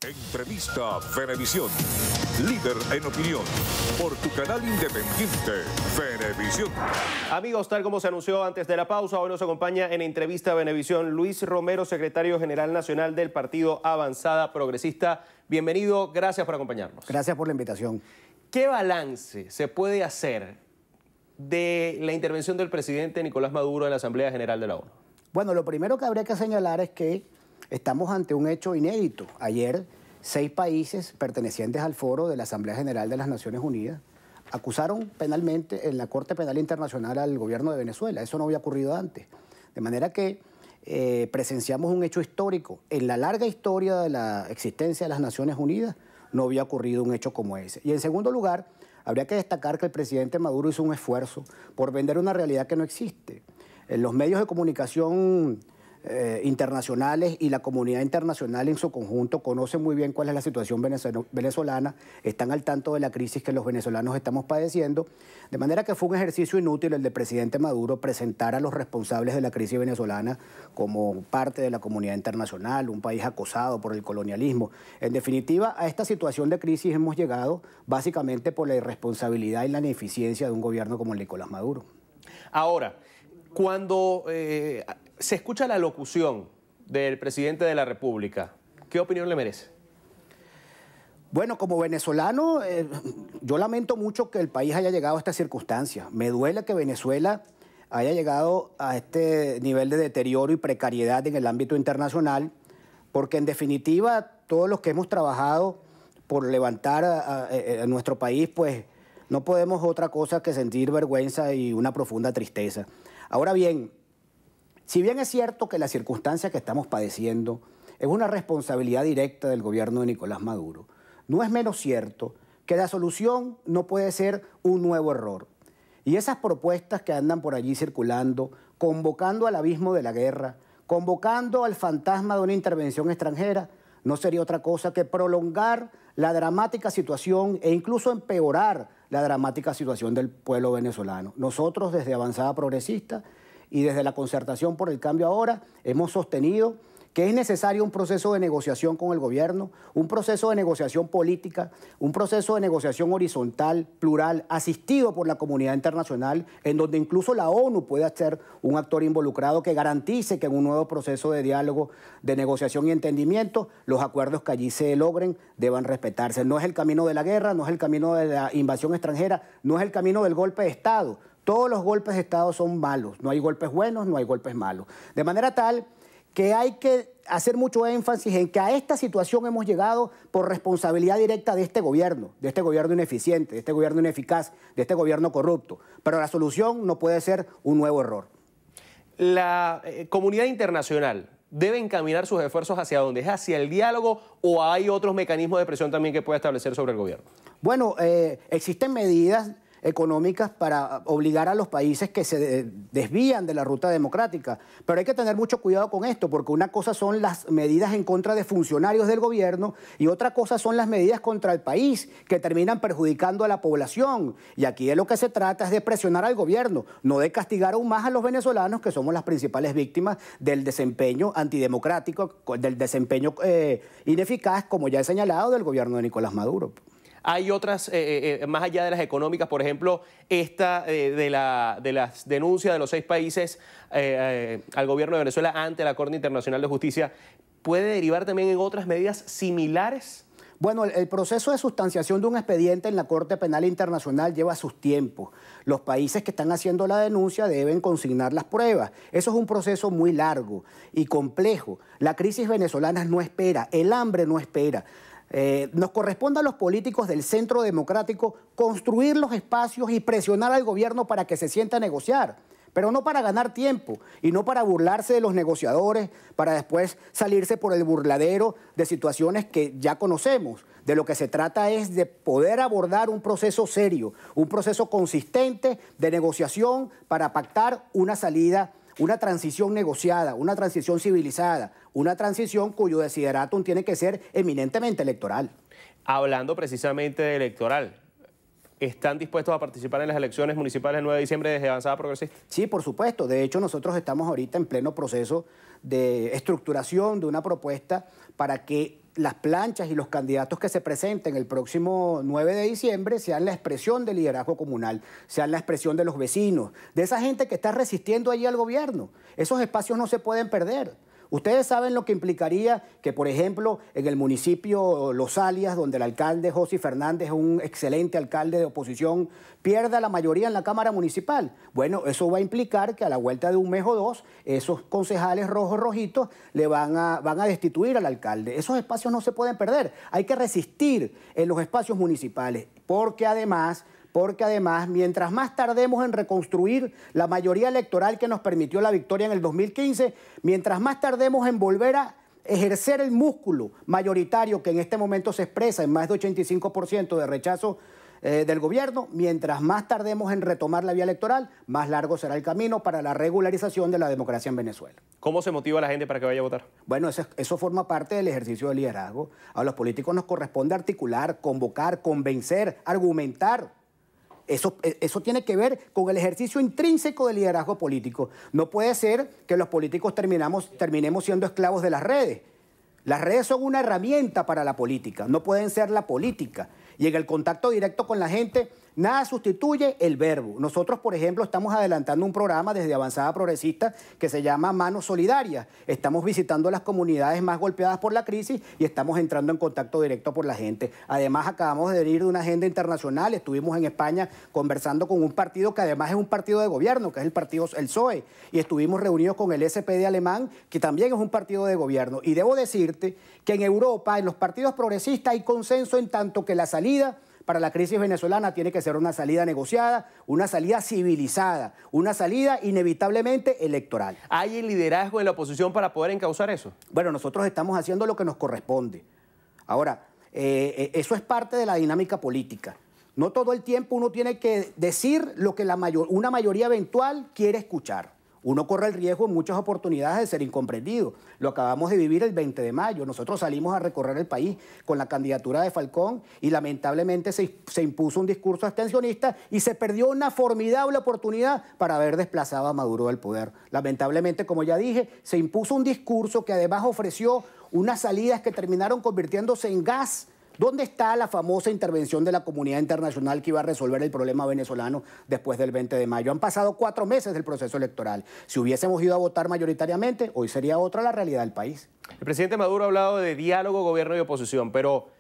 Entrevista Venevisión, líder en opinión, por tu canal independiente, Venevisión. Amigos, tal como se anunció antes de la pausa, hoy nos acompaña en Entrevista Venevisión Luis Romero, secretario general nacional del Partido Avanzada Progresista. Bienvenido, gracias por acompañarnos. Gracias por la invitación. ¿Qué balance se puede hacer de la intervención del presidente Nicolás Maduro en la Asamblea General de la ONU? Bueno, lo primero que habría que señalar es que estamos ante un hecho inédito. Ayer, 6 países pertenecientes al foro de la Asamblea General de las Naciones Unidas acusaron penalmente en la Corte Penal Internacional al gobierno de Venezuela. Eso no había ocurrido antes. De manera que presenciamos un hecho histórico. En la larga historia de la existencia de las Naciones Unidas no había ocurrido un hecho como ese. Y en segundo lugar, habría que destacar que el presidente Maduro hizo un esfuerzo por vender una realidad que no existe. En los medios de comunicación internacionales y la comunidad internacional en su conjunto conocen muy bien cuál es la situación venezolana, están al tanto de la crisis que los venezolanos estamos padeciendo, de manera que fue un ejercicio inútil el del presidente Maduro presentar a los responsables de la crisis venezolana como parte de la comunidad internacional, un país acosado por el colonialismo. En definitiva, a esta situación de crisis hemos llegado básicamente por la irresponsabilidad y la ineficiencia de un gobierno como el Nicolás Maduro. Ahora, cuando se escucha la locución del presidente de la República, ¿qué opinión le merece? Bueno, como venezolano, yo lamento mucho que el país haya llegado a esta circunstancia. Me duele que Venezuela haya llegado a este nivel de deterioro y precariedad en el ámbito internacional, porque en definitiva todos los que hemos trabajado por levantar a nuestro país, pues no podemos otra cosa que sentir vergüenza y una profunda tristeza. Ahora bien, si bien es cierto que la circunstancia que estamos padeciendo es una responsabilidad directa del gobierno de Nicolás Maduro, no es menos cierto que la solución no puede ser un nuevo error. Y esas propuestas que andan por allí circulando, convocando al abismo de la guerra, convocando al fantasma de una intervención extranjera, no sería otra cosa que prolongar la dramática situación e incluso empeorar la dramática situación del pueblo venezolano. Nosotros desde Avanzada Progresista y desde la Concertación por el Cambio Ahora hemos sostenido que es necesario un proceso de negociación con el gobierno, un proceso de negociación política, un proceso de negociación horizontal, plural, asistido por la comunidad internacional, en donde incluso la ONU pueda ser un actor involucrado que garantice que en un nuevo proceso de diálogo, de negociación y entendimiento, los acuerdos que allí se logren deban respetarse. No es el camino de la guerra, no es el camino de la invasión extranjera, no es el camino del golpe de Estado. Todos los golpes de Estado son malos, no hay golpes buenos, no hay golpes malos. De manera tal que hay que hacer mucho énfasis en que a esta situación hemos llegado por responsabilidad directa de este gobierno ineficiente, de este gobierno ineficaz, de este gobierno corrupto. Pero la solución no puede ser un nuevo error. ¿La comunidad internacional debe encaminar sus esfuerzos hacia dónde? ¿Es hacia el diálogo o hay otros mecanismos de presión también que puede establecer sobre el gobierno? Bueno, existen medidas económicas para obligar a los países que se desvían de la ruta democrática. Pero hay que tener mucho cuidado con esto, porque una cosa son las medidas en contra de funcionarios del gobierno y otra cosa son las medidas contra el país, que terminan perjudicando a la población. Y aquí de lo que se trata es de presionar al gobierno, no de castigar aún más a los venezolanos, que somos las principales víctimas del desempeño antidemocrático, del desempeño ineficaz, como ya he señalado, del gobierno de Nicolás Maduro. Hay otras, más allá de las económicas, por ejemplo, esta de las denuncias de los 6 países al gobierno de Venezuela ante la Corte Internacional de Justicia, ¿puede derivar también en otras medidas similares? Bueno, el proceso de sustanciación de un expediente en la Corte Penal Internacional lleva sus tiempos. Los países que están haciendo la denuncia deben consignar las pruebas. Eso es un proceso muy largo y complejo. La crisis venezolana no espera, el hambre no espera. Nos corresponde a los políticos del centro democrático construir los espacios y presionar al gobierno para que se sienta a negociar, pero no para ganar tiempo y no para burlarse de los negociadores, para después salirse por el burladero de situaciones que ya conocemos. De lo que se trata es de poder abordar un proceso serio, un proceso consistente de negociación para pactar una salida, una transición negociada, una transición civilizada, una transición cuyo desideratum tiene que ser eminentemente electoral. Hablando precisamente de electoral, ¿están dispuestos a participar en las elecciones municipales del 9 de diciembre desde Avanzada Progresista? Sí, por supuesto. De hecho, nosotros estamos ahorita en pleno proceso de estructuración de una propuesta para que las planchas y los candidatos que se presenten el próximo 9 de diciembre sean la expresión del liderazgo comunal, sean la expresión de los vecinos, de esa gente que está resistiendo allí al gobierno. Esos espacios no se pueden perder. Ustedes saben lo que implicaría que, por ejemplo, en el municipio Los Alias, donde el alcalde José Fernández es un excelente alcalde de oposición, pierda la mayoría en la Cámara Municipal. Bueno, eso va a implicar que a la vuelta de un mes o dos, esos concejales rojitos le van a destituir al alcalde. Esos espacios no se pueden perder. Hay que resistir en los espacios municipales, porque además, mientras más tardemos en reconstruir la mayoría electoral que nos permitió la victoria en el 2015, mientras más tardemos en volver a ejercer el músculo mayoritario que en este momento se expresa en más de 85% de rechazo del gobierno, mientras más tardemos en retomar la vía electoral, más largo será el camino para la regularización de la democracia en Venezuela. ¿Cómo se motiva a la gente para que vaya a votar? Bueno, eso forma parte del ejercicio de liderazgo. A los políticos nos corresponde articular, convocar, convencer, argumentar. Eso tiene que ver con el ejercicio intrínseco del liderazgo político. No puede ser que los políticos terminemos siendo esclavos de las redes. Las redes son una herramienta para la política, no pueden ser la política. Y en el contacto directo con la gente, nada sustituye el verbo. Nosotros, por ejemplo, estamos adelantando un programa desde Avanzada Progresista que se llama Manos Solidarias. Estamos visitando las comunidades más golpeadas por la crisis y estamos entrando en contacto directo por la gente. Además, acabamos de venir de una agenda internacional. Estuvimos en España conversando con un partido que además es un partido de gobierno, que es el PSOE. Y estuvimos reunidos con el SPD alemán, que también es un partido de gobierno. Y debo decirte que en Europa, en los partidos progresistas, hay consenso en tanto que la salida para la crisis venezolana tiene que ser una salida negociada, una salida civilizada, una salida inevitablemente electoral. ¿Hay el liderazgo en la oposición para poder encauzar eso? Bueno, nosotros estamos haciendo lo que nos corresponde. Ahora, eso es parte de la dinámica política. No todo el tiempo uno tiene que decir lo que una mayoría eventual quiere escuchar. Uno corre el riesgo en muchas oportunidades de ser incomprendido. Lo acabamos de vivir el 20 de mayo. Nosotros salimos a recorrer el país con la candidatura de Falcón y lamentablemente se impuso un discurso abstencionista y se perdió una formidable oportunidad para haber desplazado a Maduro del poder. Lamentablemente, como ya dije, se impuso un discurso que además ofreció unas salidas que terminaron convirtiéndose en gas. ¿Dónde está la famosa intervención de la comunidad internacional que iba a resolver el problema venezolano después del 20 de mayo? Han pasado 4 meses del proceso electoral. Si hubiésemos ido a votar mayoritariamente, hoy sería otra la realidad del país. El presidente Maduro ha hablado de diálogo, gobierno y oposición, pero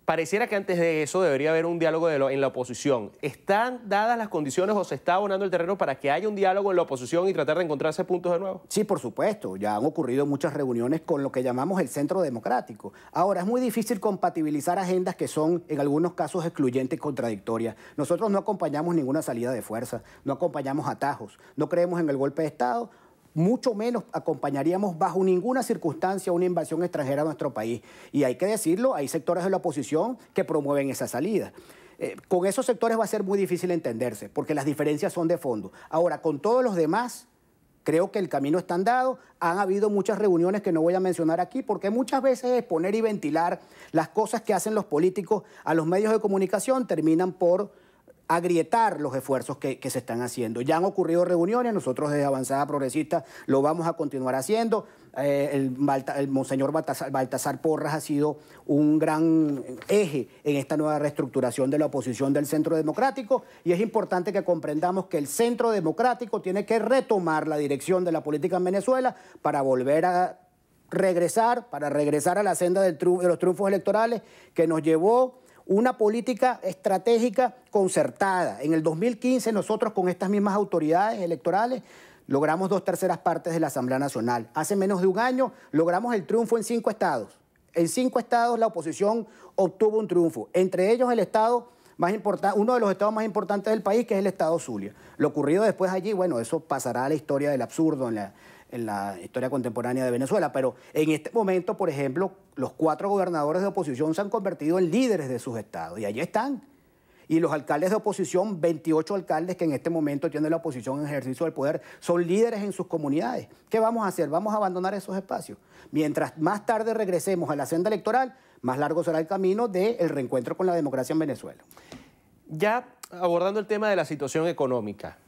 pareciera que antes de eso debería haber un diálogo en la oposición. ¿Están dadas las condiciones o se está abonando el terreno para que haya un diálogo en la oposición y tratar de encontrarse puntos de nuevo? Sí, por supuesto. Ya han ocurrido muchas reuniones con lo que llamamos el Centro Democrático. Ahora, es muy difícil compatibilizar agendas que son, en algunos casos, excluyentes y contradictorias. Nosotros no acompañamos ninguna salida de fuerza, no acompañamos atajos, no creemos en el golpe de Estado, mucho menos acompañaríamos bajo ninguna circunstancia una invasión extranjera a nuestro país. Y hay que decirlo, hay sectores de la oposición que promueven esa salida. Con esos sectores va a ser muy difícil entenderse, porque las diferencias son de fondo. Ahora, con todos los demás, creo que el camino está andado. Han habido muchas reuniones que no voy a mencionar aquí, porque muchas veces exponer y ventilar las cosas que hacen los políticos a los medios de comunicación terminan por agrietar los esfuerzos que se están haciendo. Ya han ocurrido reuniones, nosotros desde Avanzada Progresista lo vamos a continuar haciendo. El monseñor Baltasar Porras ha sido un gran eje en esta nueva reestructuración de la oposición del Centro Democrático y es importante que comprendamos que el Centro Democrático tiene que retomar la dirección de la política en Venezuela para volver a regresar a la senda de los triunfos electorales que nos llevó una política estratégica concertada. En el 2015 nosotros con estas mismas autoridades electorales logramos 2/3 partes de la Asamblea Nacional. Hace menos de un año logramos el triunfo en 5 estados. En 5 estados la oposición obtuvo un triunfo, entre ellos el estado más importante, uno de los estados más importantes del país, que es el estado Zulia. Lo ocurrido después allí, bueno, eso pasará a la historia del absurdo en la historia contemporánea de Venezuela, pero en este momento, por ejemplo, los 4 gobernadores de oposición se han convertido en líderes de sus estados y allí están. Y los alcaldes de oposición, 28 alcaldes que en este momento tiene la oposición en ejercicio del poder, son líderes en sus comunidades. ¿Qué vamos a hacer? Vamos a abandonar esos espacios. Mientras más tarde regresemos a la senda electoral, más largo será el camino del reencuentro con la democracia en Venezuela. Ya abordando el tema de la situación económica,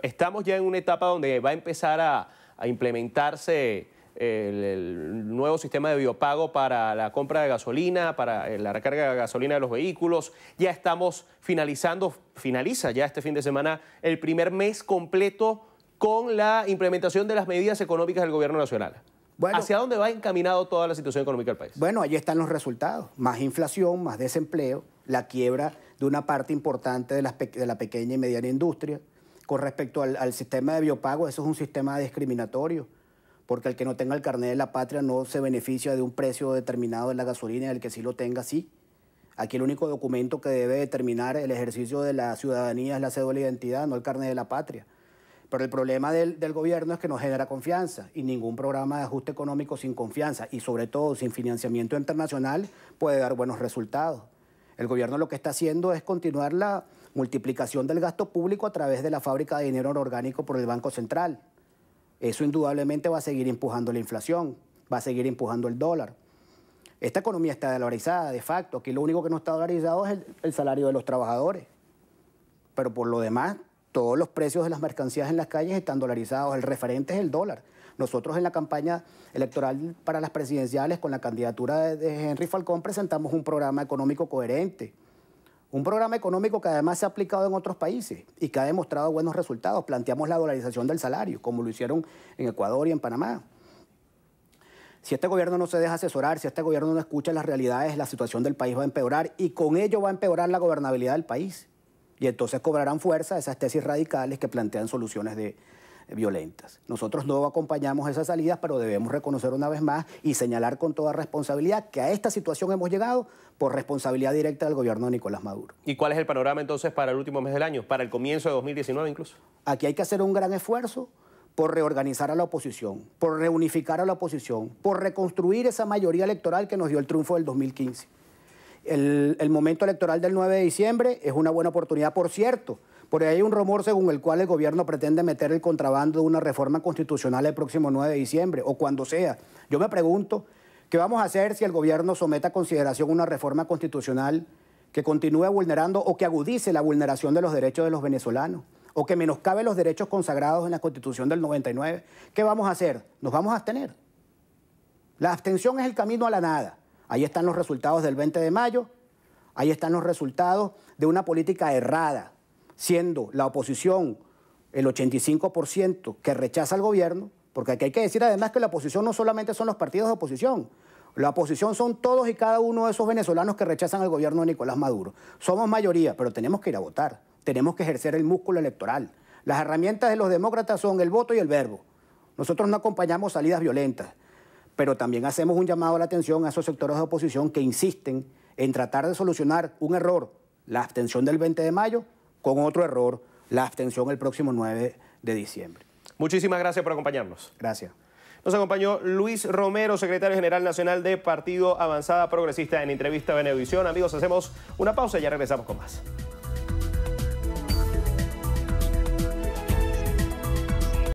estamos ya en una etapa donde va a empezar a implementarse el nuevo sistema de biopago para la compra de gasolina, para la recarga de gasolina de los vehículos. Ya estamos finaliza ya este fin de semana el primer mes completo con la implementación de las medidas económicas del gobierno nacional. Bueno, ¿hacia dónde va encaminado toda la situación económica del país? Bueno, allí están los resultados. Más inflación, más desempleo, la quiebra de una parte importante de la pequeña y mediana industria. Con respecto al sistema de biopago, eso es un sistema discriminatorio, porque el que no tenga el carnet de la patria no se beneficia de un precio determinado de la gasolina y el que sí lo tenga, sí. Aquí el único documento que debe determinar el ejercicio de la ciudadanía es la cédula de identidad, no el carnet de la patria. Pero el problema del gobierno es que no genera confianza y ningún programa de ajuste económico sin confianza y sobre todo sin financiamiento internacional puede dar buenos resultados. El gobierno lo que está haciendo es continuar la multiplicación del gasto público a través de la fábrica de dinero orgánico por el Banco Central. Eso indudablemente va a seguir empujando la inflación, va a seguir empujando el dólar. Esta economía está dolarizada de facto. Aquí lo único que no está dolarizado es el salario de los trabajadores. Pero por lo demás, todos los precios de las mercancías en las calles están dolarizados. El referente es el dólar. Nosotros en la campaña electoral para las presidenciales con la candidatura de Henry Falcón presentamos un programa económico coherente. Un programa económico que además se ha aplicado en otros países y que ha demostrado buenos resultados. Planteamos la dolarización del salario, como lo hicieron en Ecuador y en Panamá. Si este gobierno no se deja asesorar, si este gobierno no escucha las realidades, la situación del país va a empeorar y con ello va a empeorar la gobernabilidad del país. Y entonces cobrarán fuerza esas tesis radicales que plantean soluciones violentas. Nosotros no acompañamos esas salidas, pero debemos reconocer una vez más y señalar con toda responsabilidad que a esta situación hemos llegado por responsabilidad directa del gobierno de Nicolás Maduro. ¿Y cuál es el panorama entonces para el último mes del año, para el comienzo de 2019 incluso? Aquí hay que hacer un gran esfuerzo por reorganizar a la oposición, por reunificar a la oposición, por reconstruir esa mayoría electoral que nos dio el triunfo del 2015. El momento electoral del 9 de diciembre es una buena oportunidad, por cierto, porque hay un rumor según el cual el gobierno pretende meter el contrabando de una reforma constitucional el próximo 9 de diciembre o cuando sea. Yo me pregunto, ¿qué vamos a hacer si el gobierno somete a consideración una reforma constitucional que continúe vulnerando o que agudice la vulneración de los derechos de los venezolanos o que menoscabe los derechos consagrados en la Constitución del 99? ¿Qué vamos a hacer? Nos vamos a abstener. La abstención es el camino a la nada. Ahí están los resultados del 20 de mayo, ahí están los resultados de una política errada, siendo la oposición el 85% que rechaza al gobierno, porque aquí hay que decir además que la oposición no solamente son los partidos de oposición, la oposición son todos y cada uno de esos venezolanos que rechazan al gobierno de Nicolás Maduro. Somos mayoría, pero tenemos que ir a votar, tenemos que ejercer el músculo electoral. Las herramientas de los demócratas son el voto y el verbo. Nosotros no acompañamos salidas violentas, pero también hacemos un llamado a la atención a esos sectores de oposición que insisten en tratar de solucionar un error, la abstención del 20 de mayo, con otro error, la abstención el próximo 9 de diciembre. Muchísimas gracias por acompañarnos. Gracias. Nos acompañó Luis Romero, secretario general nacional de Partido Avanzada Progresista, en entrevista a Venevisión. Amigos, hacemos una pausa y ya regresamos con más.